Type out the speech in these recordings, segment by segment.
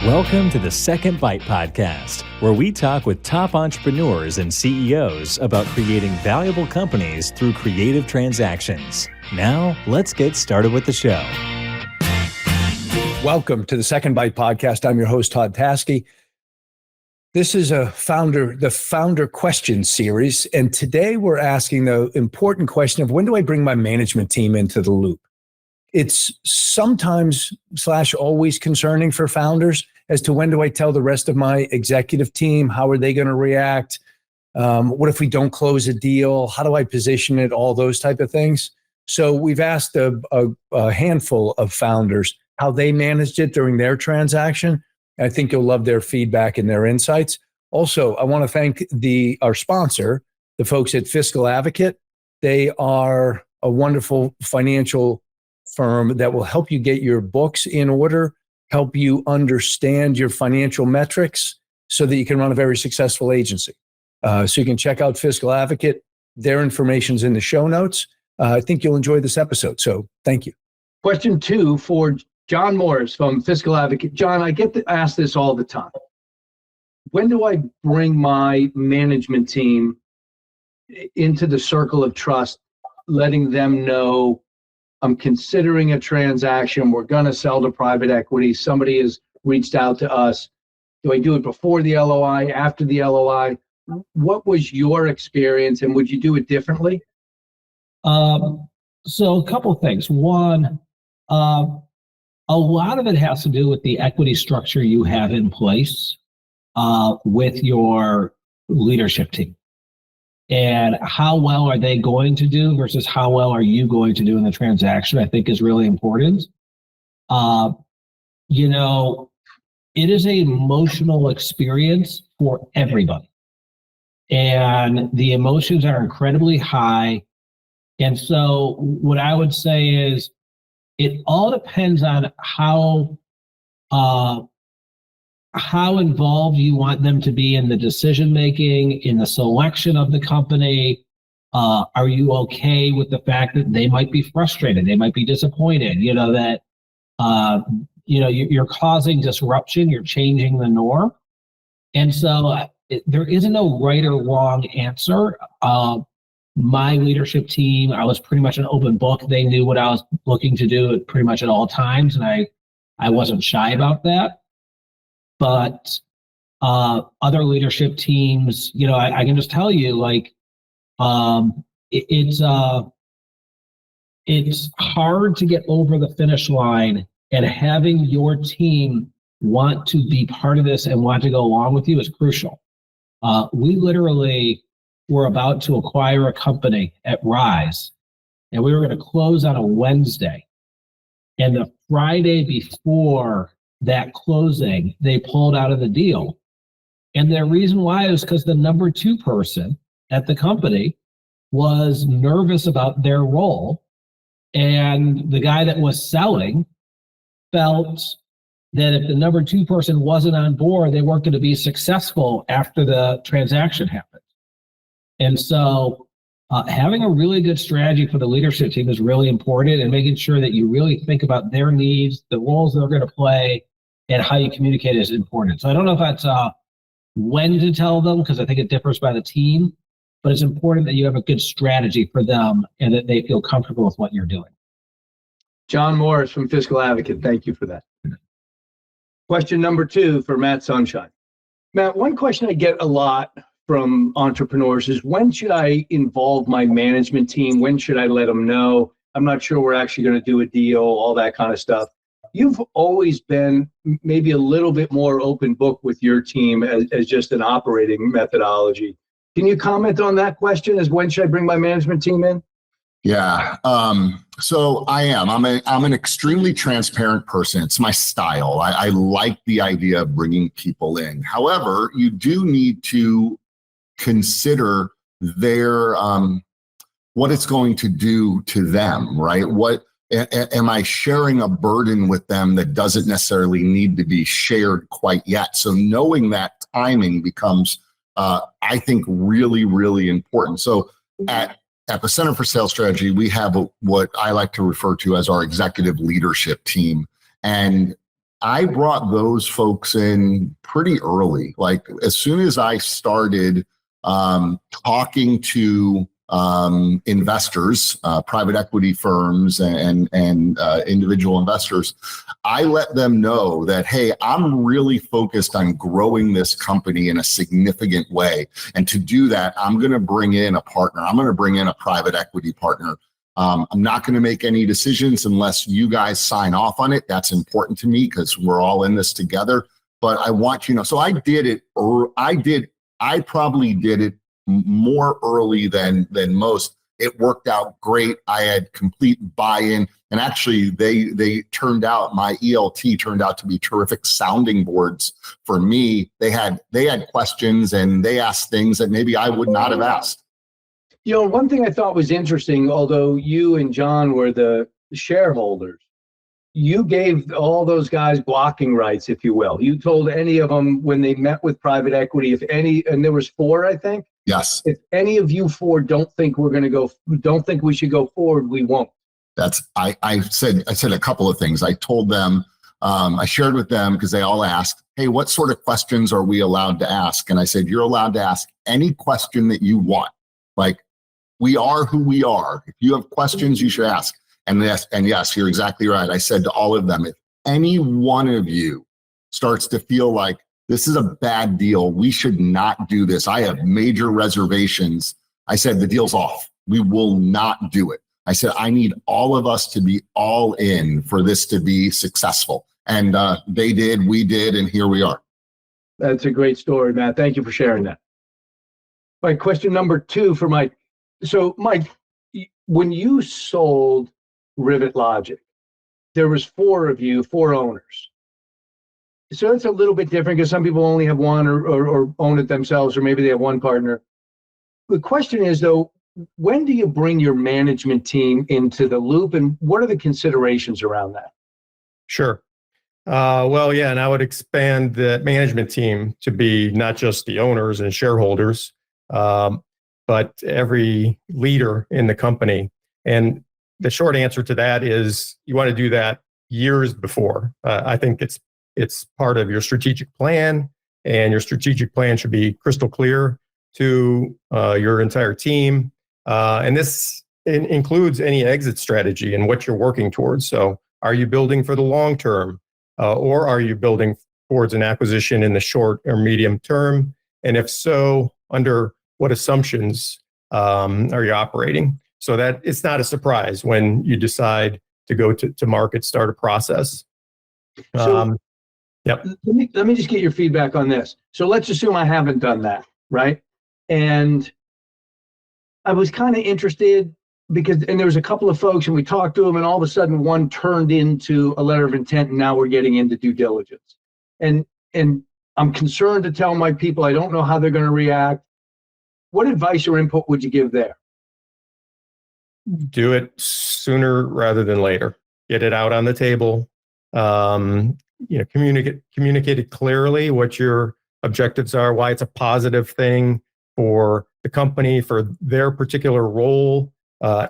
Welcome to the Second Bite Podcast, where we talk with top entrepreneurs and CEOs about creating valuable companies through creative transactions. Now, let's get started with the show. Welcome to the Second Bite Podcast. I'm your host, Todd Taskey. This is the founder question series. And today we're asking the important question of when do I bring my management team into the loop? It's sometimes / always concerning for founders as to when do I tell the rest of my executive team? How are they going to react? What if we don't close a deal? How do I position it? All those type of things. So we've asked a handful of founders how they managed it during their transaction. I think you'll love their feedback and their insights. Also, I want to thank our sponsor, the folks at Fiscal Advocate. They are a wonderful financial firm that will help you get your books in order, help you understand your financial metrics so that you can run a very successful agency. So you can check out Fiscal Advocate. Their information's in the show notes. I think you'll enjoy this episode. So thank you. Question 2 for John Morris from Fiscal Advocate. John, I get asked this all the time. When do I bring my management team into the circle of trust, letting them know I'm considering a transaction, we're going to sell to private equity, somebody has reached out to us? Do I do it before the LOI, after the LOI? What was your experience, and would you do it differently? So a couple of things. One, a lot of it has to do with the equity structure you have in place with your leadership team. And how well are they going to do versus how well are you going to do in the transaction, I think is really important. It is an emotional experience for everybody. And the emotions are incredibly high. And so what I would say is it all depends on how involved you want them to be in the decision-making, in the selection of the company. Are you okay with the fact that they might be frustrated? They might be disappointed, that you're causing disruption, you're changing the norm. And so there isn't no right or wrong answer. My leadership team, I was pretty much an open book. They knew what I was looking to do pretty much at all times, and I wasn't shy about that. But other leadership teams, I can just tell you, it's hard to get over the finish line, and having your team want to be part of this and want to go along with you is crucial. We literally were about to acquire a company at Rise, and we were going to close on a Wednesday. And the Friday before that closing, they pulled out of the deal. And the reason why is because the number 2 person at the company was nervous about their role. And the guy that was selling felt that if the number 2 person wasn't on board, they weren't going to be successful after the transaction happened. And so having a really good strategy for the leadership team is really important, and making sure that you really think about their needs, the roles they're going to play, and how you communicate is important. So I don't know if that's when to tell them, because I think it differs by the team, but it's important that you have a good strategy for them and that they feel comfortable with what you're doing. John Morris from Fiscal Advocate, thank you for that. Question number 2 for Matt Sunshine. Matt, one question I get a lot from entrepreneurs is, when should I involve my management team? When should I let them know? I'm not sure we're actually going to do a deal, all that kind of stuff. You've always been maybe a little bit more open book with your team as just an operating methodology. Can you comment on that question, as when should I bring my management team in? Yeah. So I am. I'm an extremely transparent person. It's my style. I like the idea of bringing people in. However, you do need to consider their what it's going to do to them, right? What am I sharing a burden with them that doesn't necessarily need to be shared quite yet? So knowing that timing becomes, I think, really, really important. So at the Center for Sales Strategy, we have what I like to refer to as our executive leadership team. And I brought those folks in pretty early. Like as soon as I started talking to investors, private equity firms, and individual investors, I let them know that, hey, I'm really focused on growing this company in a significant way. And to do that, I'm going to bring in a partner. I'm going to bring in a private equity partner. I'm not going to make any decisions unless you guys sign off on it. That's important to me because we're all in this together. But I want you to know. So I did it. I probably did it more early than most. It worked out great. I had complete buy-in, and actually they turned out, my ELT turned out to be terrific sounding boards for me. They had questions and they asked things that maybe I would not have asked. You know, one thing I thought was interesting, although you and John were the shareholders, you gave all those guys blocking rights, if you will. You told any of them when they met with private equity, if any, and there was 4, I think. Yes. If any of you 4 don't think we should go forward, we won't. I said a couple of things. I told them, I shared with them because they all asked, hey, what sort of questions are we allowed to ask? And I said, you're allowed to ask any question that you want. Like, we are who we are. If you have questions, you should ask. And yes, you're exactly right. I said to all of them, if any one of you starts to feel like this is a bad deal, we should not do this, I have major reservations, I said, the deal's off. We will not do it. I said, I need all of us to be all in for this to be successful. And they did, we did, and here we are. That's a great story, Matt. Thank you for sharing that. My question number 2 for Mike. So, Mike, when you sold Rivet Logic, there was 4 of you, 4 owners. So it's a little bit different because some people only have one or own it themselves, or maybe they have one partner. The question is, though, when do you bring your management team into the loop, and what are the considerations around that? Sure. Well, yeah, and I would expand the management team to be not just the owners and shareholders, but every leader in the company. And the short answer to that is you want to do that years before. I think it's part of your strategic plan, and your strategic plan should be crystal clear to your entire team. And this includes any exit strategy and what you're working towards. So are you building for the long term, or are you building towards an acquisition in the short or medium term? And if so, under what assumptions are you operating? So that it's not a surprise when you decide to go to market, start a process. Yep. Let me just get your feedback on this. So let's assume I haven't done that, right? And I was kind of interested and there was a couple of folks and we talked to them, and all of a sudden one turned into a letter of intent, and now we're getting into due diligence. And I'm concerned to tell my people, I don't know how they're going to react. What advice or input would you give there? Do it sooner rather than later. Get it out on the table. Communicate it clearly what your objectives are, why it's a positive thing for the company, for their particular role,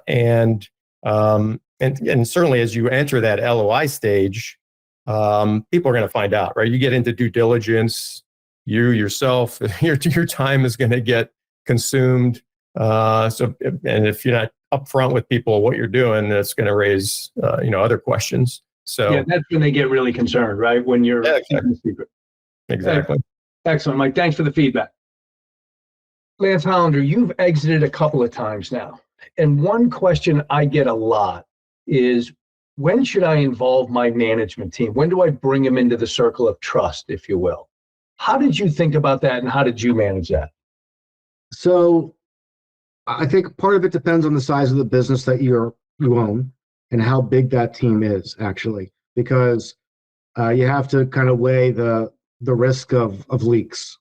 and certainly as you enter that LOI stage, people are going to find out, right? You get into due diligence, you yourself, your time is going to get consumed. And if you're not upfront with people what you're doing, that's going to raise other questions. So yeah, that's when they get really concerned, right? When you're keeping the secret. Exactly. Excellent, Mike. Thanks for the feedback. Lance Hollander, you've exited a couple of times now. And one question I get a lot is, when should I involve my management team? When do I bring them into the circle of trust, if you will? How did you think about that, and how did you manage that? So I think part of it depends on the size of the business that you own and how big that team is, actually, because you have to kind of weigh the risk of leaks.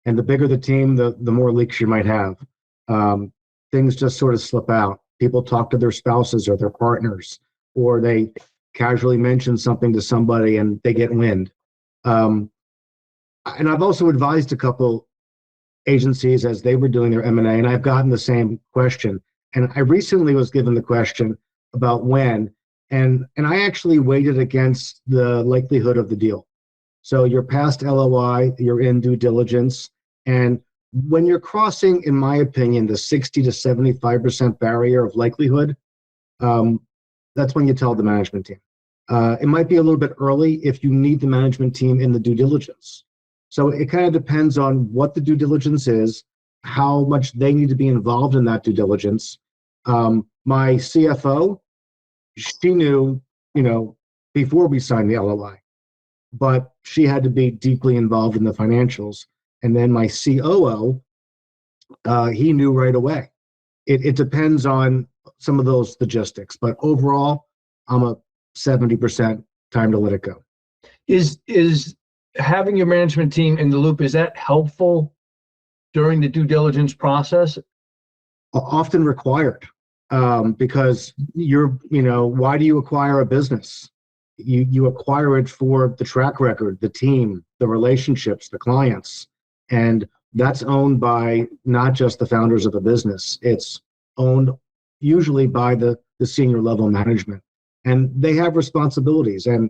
And the bigger the team, the more leaks you might have. Things just sort of slip out. People talk to their spouses or their partners, or they casually mention something to somebody and they get wind. And I've also advised a couple agencies as they were doing their M&A, and I've gotten the same question. And I recently was given the question about when, And I actually weighted against the likelihood of the deal. So you're past LOI, you're in due diligence. And when you're crossing, in my opinion, the 60 to 75% barrier of likelihood, that's when you tell the management team. It might be a little bit early if you need the management team in the due diligence. So it kind of depends on what the due diligence is, how much they need to be involved in that due diligence. My CFO, she knew, before we signed the LOI, but she had to be deeply involved in the financials. And then my COO, he knew right away. It depends on some of those logistics, but overall, I'm a 70% time to let it go. Is having your management team in the loop, is that helpful during the due diligence process? Often required, because why do you acquire a business? You acquire it for the track record, the team, the relationships, the clients, and that's owned by not just the founders of the business. It's owned usually by the senior level management, and they have responsibilities. And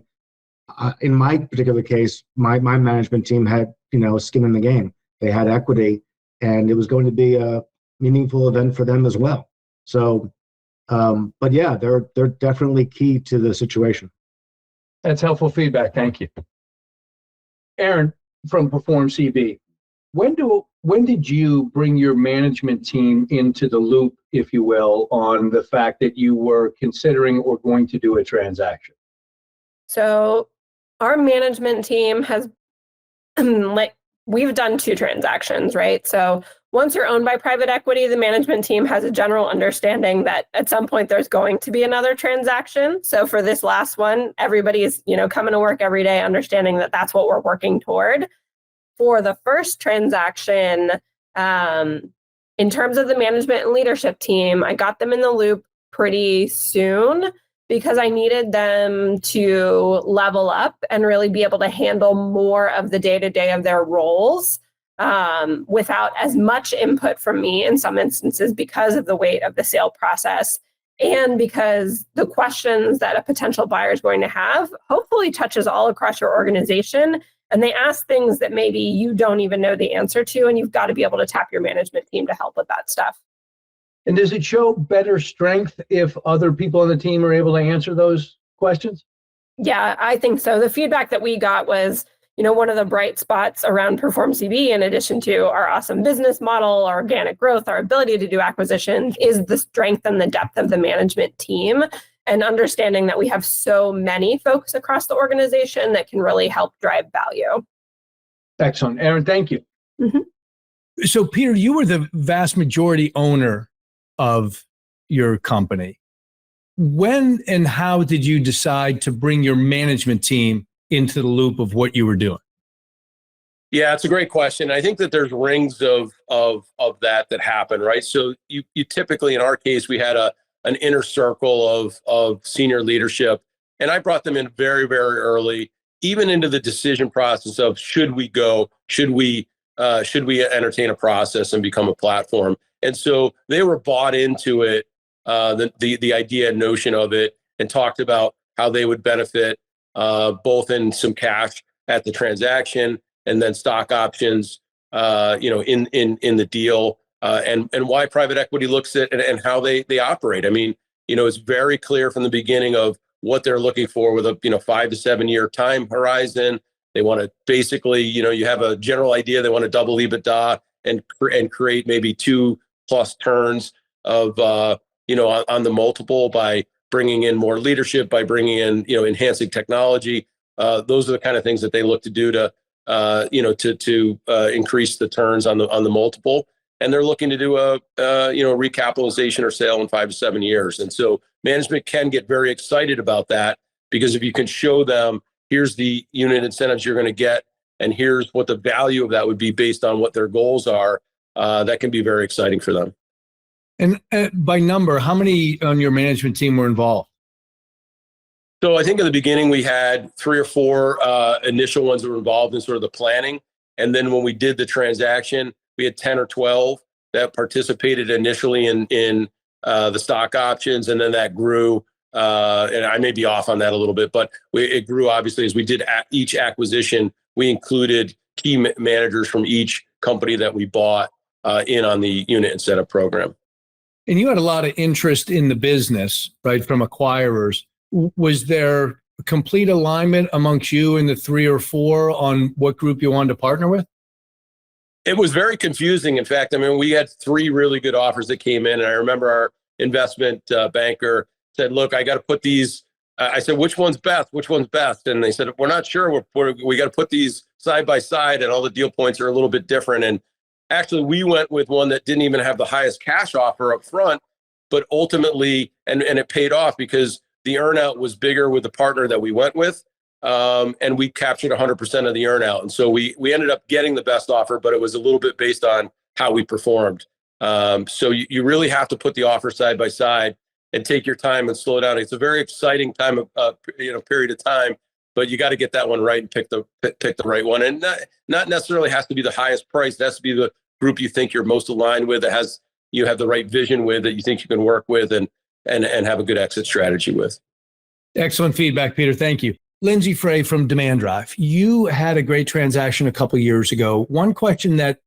in my particular case, my management team had skin in the game. They had equity, and it was going to be a meaningful event for them as well. So, but yeah, they're definitely key to the situation. That's helpful feedback. Thank you. Aaron from Perform CB, when did you bring your management team into the loop, if you will, on the fact that you were considering or going to do a transaction? So our management team has we've done 2 transactions, right? So once you're owned by private equity, the management team has a general understanding that at some point there's going to be another transaction. So for this last one, everybody's, coming to work every day understanding that that's what we're working toward. For the first transaction, in terms of the management and leadership team, I got them in the loop pretty soon because I needed them to level up and really be able to handle more of the day-to-day of their roles without as much input from me in some instances because of the weight of the sale process and because the questions that a potential buyer is going to have hopefully touches all across your organization. And they ask things that maybe you don't even know the answer to, and you've got to be able to tap your management team to help with that stuff. And does it show better strength if other people on the team are able to answer those questions? Yeah, I think so. The feedback that we got was, one of the bright spots around Perform CB, in addition to our awesome business model, our organic growth, our ability to do acquisitions, is the strength and the depth of the management team and understanding that we have so many folks across the organization that can really help drive value. Excellent. Aaron, thank you. Mm-hmm. So, Peter, you were the vast majority owner of your company. When and how did you decide to bring your management team into the loop of what you were doing? Yeah, it's a great question. I think that there's rings of that happen, right? So you typically, in our case, we had an inner circle of senior leadership, and I brought them in very, very early, even into the decision process of should we entertain a process and become a platform. And so they were bought into it, the idea and notion of it, and talked about how they would benefit both in some cash at the transaction and then stock options, in the deal, and why private equity looks at and how they operate. I mean, it's very clear from the beginning of what they're looking for with a 5 to 7 year time horizon. They want to basically, you have a general idea. They want to double EBITDA and create maybe 2+ turns of, on the multiple by bringing in more leadership, by bringing in, enhancing technology. Those are the kind of things that they look to do to increase the turns on the multiple. And they're looking to do a recapitalization or sale in 5 to 7 years. And so management can get very excited about that, because if you can show them, here's the unit incentives you're going to get, and here's what the value of that would be based on what their goals are, that can be very exciting for them. And by number, how many on your management team were involved? So I think in the beginning we had 3 or 4 initial ones that were involved in sort of the planning. And then when we did the transaction, we had 10 or 12 that participated initially in the stock options. And then that grew and I may be off on that a little bit, but it grew obviously as we did each acquisition. We included key managers from each company that we bought in on the unit incentive program. And you had a lot of interest in the business, right, from acquirers. Was there complete alignment amongst you and the 3 or 4 on what group you wanted to partner with? It was very confusing. In fact, I mean, we had 3 really good offers that came in. And I remember our investment banker said, look, I got to put these. I said, which one's best? Which one's best? And they said, we're not sure. We got to put these side by side, and all the deal points are a little bit different. And actually, we went with one that didn't even have the highest cash offer up front, but ultimately, and it paid off because the earnout was bigger with the partner that we went with. And we captured 100% of the earnout. And so we ended up getting the best offer, but it was a little bit based on how we performed. So you really have to put the offer side by side and take your time and slow down. It's a very exciting time of period of time, but you got to get that one right and pick the right one. And not necessarily has to be the highest price. It has to be the group you think you're most aligned with, that you have the right vision with, that you think you can work with and have a good exit strategy with. Excellent feedback, Peter. Thank you. Lindsay Frey from Demand Drive. You had a great transaction a couple of years ago. One question that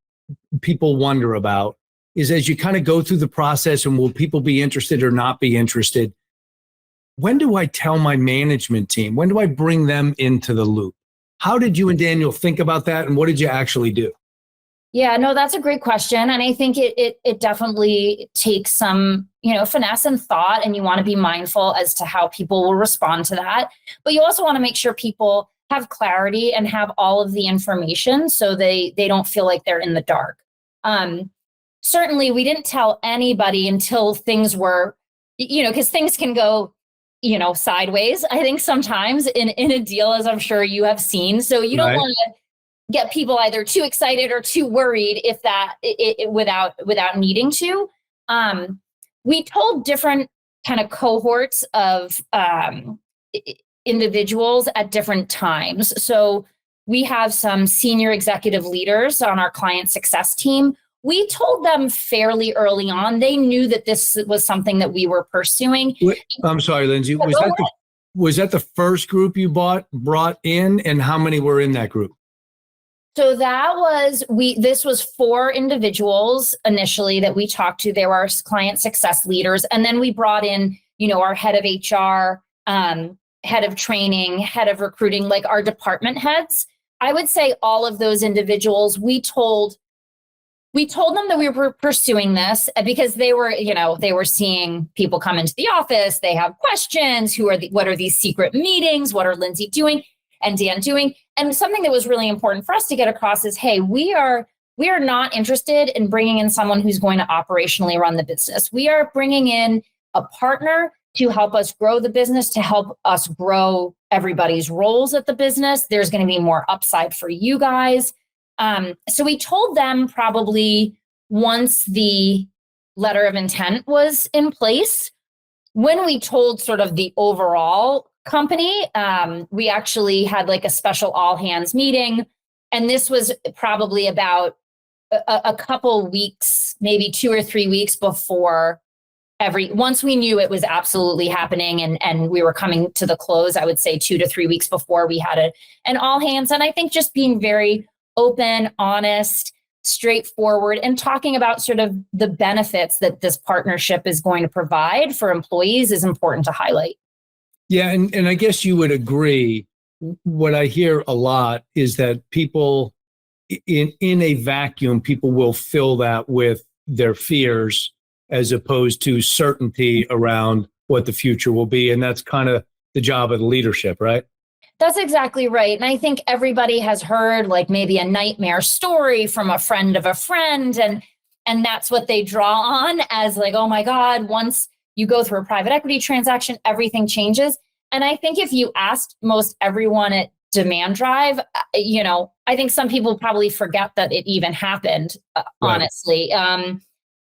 people wonder about is, as you kind of go through the process and will people be interested or not be interested, when do I tell my management team? When do I bring them into the loop? How did you and Daniel think about that, and what did you actually do? Yeah, no, that's a great question. And I think it definitely takes some, finesse and thought, and you want to be mindful as to how people will respond to that. But you also want to make sure people have clarity and have all of the information so they don't feel like they're in the dark. Certainly, we didn't tell anybody until things were, because things can go, sideways, I think sometimes in a deal, as I'm sure you have seen. So you don't want to get people either too excited or too worried if that without needing to. We told different kind of cohorts of individuals at different times. So we have some senior executive leaders on our client success team. We told them fairly early on. They knew that this was something that we were pursuing. I'm sorry, Lindsay. Was that the first group you brought in, and how many were in that group? So this was 4 individuals initially that we talked to. They were our client success leaders. And then we brought in, our head of HR, head of training, head of recruiting, like our department heads. I would say all of those individuals, we told them that we were pursuing this because they were seeing people come into the office. They have questions. What are these secret meetings? What are Lindsay doing and Dan doing? And something that was really important for us to get across is, hey, we are not interested in bringing in someone who's going to operationally run the business. We are bringing in a partner to help us grow the business, to help us grow everybody's roles at the business. There's going to be more upside for you guys. So we told them probably once the letter of intent was in place. When we told sort of the overall company, we actually had like a special all hands meeting. And this was probably about a couple weeks, maybe 2 or 3 weeks before once we knew it was absolutely happening and we were coming to the close. I would say 2 to 3 weeks before we had an all hands. And I think just being very open, honest, straightforward, and talking about sort of the benefits that this partnership is going to provide for employees is important to highlight. Yeah, and I guess you would agree. What I hear a lot is that people in a vacuum, people will fill that with their fears as opposed to certainty around what the future will be. And that's kind of the job of the leadership, right? That's exactly right. And I think everybody has heard like maybe a nightmare story from a friend of a friend. And that's what they draw on as like, oh my God, once you go through a private equity transaction, everything changes. And I think if you asked most everyone at Demand Drive, I think some people probably forget that it even happened, honestly. And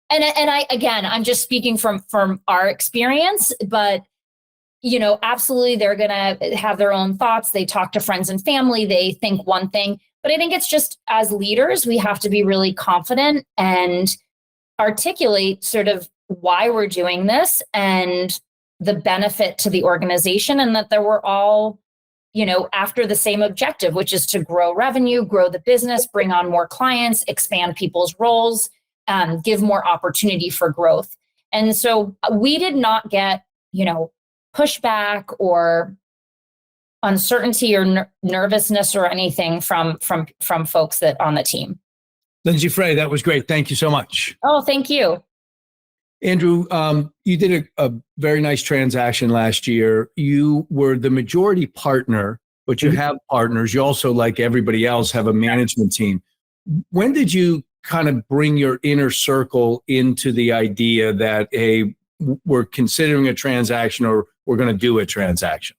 I'm just speaking from our experience, but absolutely, they're going to have their own thoughts. They talk to friends and family. They think one thing. But I think it's just as leaders, we have to be really confident and articulate sort of why we're doing this and the benefit to the organization and that they were all, after the same objective, which is to grow revenue, grow the business, bring on more clients, expand people's roles, give more opportunity for growth. And so we did not get, pushback or uncertainty or nervousness or anything from folks that on the team. Lindsay Frey, that was great. Thank you so much. Oh, thank you. Andrew, you did a very nice transaction last year. You were the majority partner, but you have partners. You also, like everybody else, have a management team. When did you kind of bring your inner circle into the idea that, hey, we're considering a transaction or we're going to do a transaction?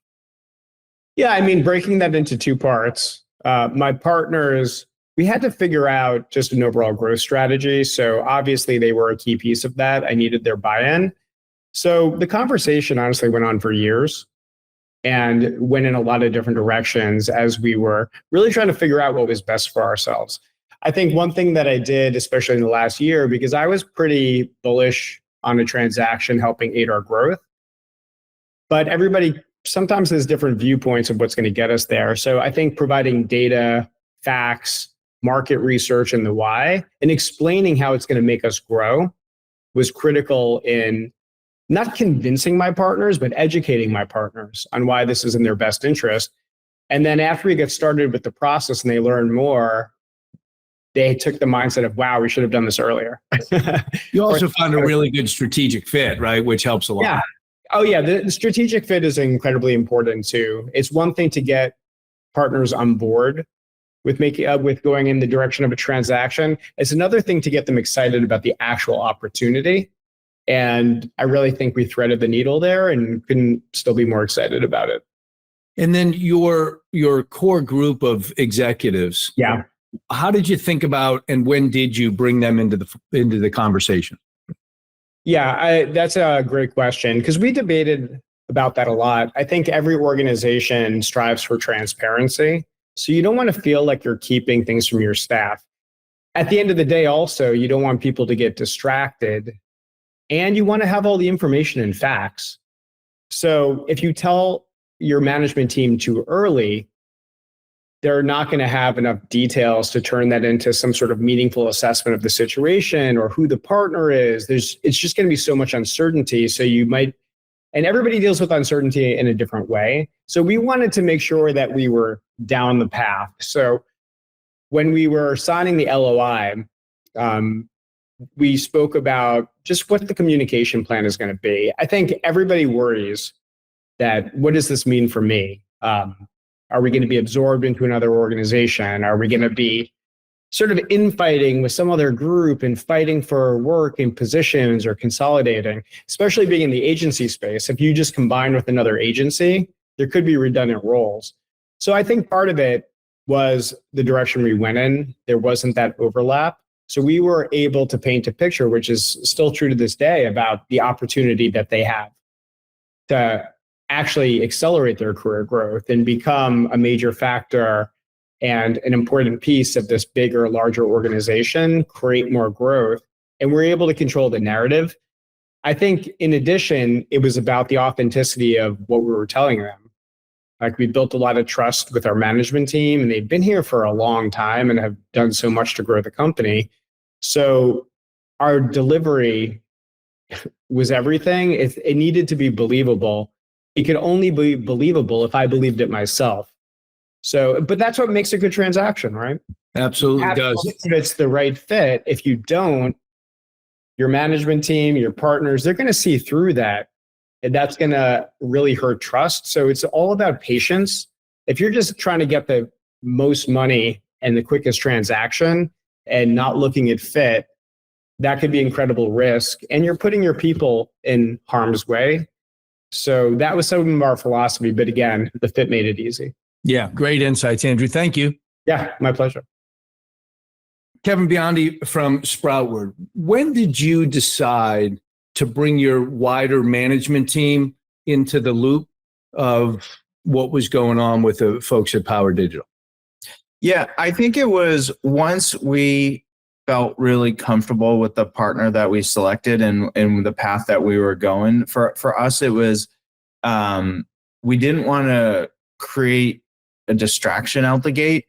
Yeah, I mean, breaking that into two parts, my partners, we had to figure out just an overall growth strategy. So obviously they were a key piece of that. I needed their buy-in. So the conversation honestly went on for years and went in a lot of different directions as we were really trying to figure out what was best for ourselves. I think one thing that I did, especially in the last year, because I was pretty bullish on a transaction helping aid our growth, but everybody sometimes has different viewpoints of what's going to get us there. So I think providing data, facts, market research, and the why, and explaining how it's going to make us grow was critical in not convincing my partners, but educating my partners on why this is in their best interest. And then after we get started with the process and they learn more, they took the mindset of, wow, we should have done this earlier. You also found a really good strategic fit, right? Which helps a lot. Yeah. Oh, yeah. The strategic fit is incredibly important too. It's one thing to get partners on board with going in the direction of a transaction. It's another thing to get them excited about the actual opportunity. And I really think we threaded the needle there and couldn't still be more excited about it. And then your core group of executives. Yeah. How did you think about and when did you bring them into the conversation? Yeah, that's a great question because we debated about that a lot. I think every organization strives for transparency. So you don't want to feel like you're keeping things from your staff. At the end of the day, also, you don't want people to get distracted and you want to have all the information and facts. So if you tell your management team too early, they're not going to have enough details to turn that into some sort of meaningful assessment of the situation or who the partner is. It's just going to be so much uncertainty. So you might, and everybody deals with uncertainty in a different way. So we wanted to make sure that we were down the path. So when we were signing the LOI, we spoke about just what the communication plan is going to be. I think everybody worries that, what does this mean for me? Are we going to be absorbed into another organization? Are we going to be sort of infighting with some other group and fighting for work and positions or consolidating, especially being in the agency space? If you just combine with another agency, there could be redundant roles. So I think part of it was the direction we went in. There wasn't that overlap. So we were able to paint a picture, which is still true to this day, about the opportunity that they have to actually accelerate their career growth and become a major factor and an important piece of this bigger, larger organization, create more growth. And we're able to control the narrative. I think in addition, it was about the authenticity of what we were telling them. Like, we built a lot of trust with our management team and they've been here for a long time and have done so much to grow the company. So our delivery was everything. It needed to be believable. It could only be believable if I believed it myself. So, but that's what makes a good transaction, right? Absolutely does. If it's the right fit. If you don't, your management team, your partners, they're going to see through that. And that's going to really hurt trust. So it's all about patience. If you're just trying to get the most money and the quickest transaction and not looking at fit, that could be incredible risk. And you're putting your people in harm's way. So that was some of our philosophy. But again, the fit made it easy. Yeah, great insights, Andrew. Thank you. Yeah, my pleasure. Kevin Biondi from Sproutward. When did you decide to bring your wider management team into the loop of what was going on with the folks at Power Digital? Yeah, I think it was once we felt really comfortable with the partner that we selected and the path that we were going. For us, it was we didn't want to create a distraction out the gate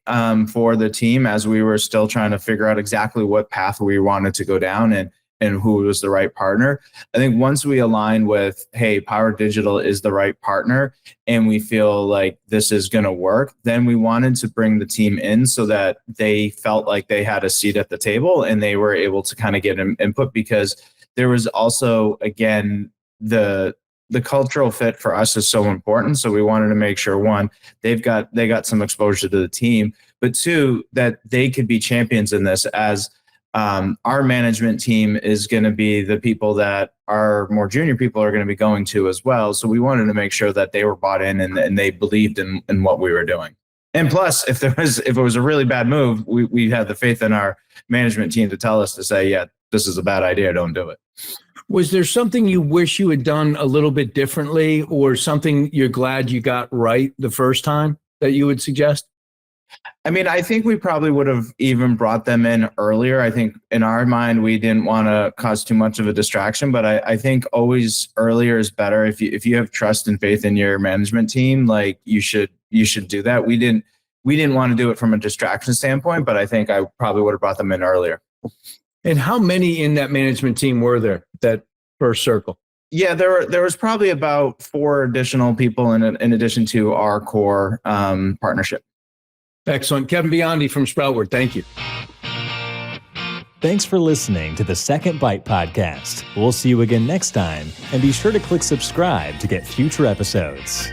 for the team as we were still trying to figure out exactly what path we wanted to go down and who was the right partner. I think once we aligned with, hey, Power Digital is the right partner and we feel like this is going to work, then we wanted to bring the team in so that they felt like they had a seat at the table and they were able to kind of get input, because there was also, again, the cultural fit for us is so important. So we wanted to make sure, one, they got some exposure to the team, but two, that they could be champions in this, as our management team is going to be the people that our more junior people are going to be going to as well. So we wanted to make sure that they were bought in and they believed in what we were doing. And plus, if it was a really bad move, we had the faith in our management team to tell us to say, yeah, this is a bad idea, don't do it. Was there something you wish you had done a little bit differently, or something you're glad you got right the first time that you would suggest? I mean, I think we probably would have even brought them in earlier. I think in our mind, we didn't want to cause too much of a distraction, but I think always earlier is better. If you have trust and faith in your management team, like you should do that. We didn't want to do it from a distraction standpoint, but I think I probably would have brought them in earlier. And how many in that management team were there, that first circle? Yeah, there was probably about 4 additional people in addition to our core partnership. Excellent. Kevin Biondi from Sproutward, thank you. Thanks for listening to the Second Bite podcast. We'll see you again next time, and be sure to click subscribe to get future episodes.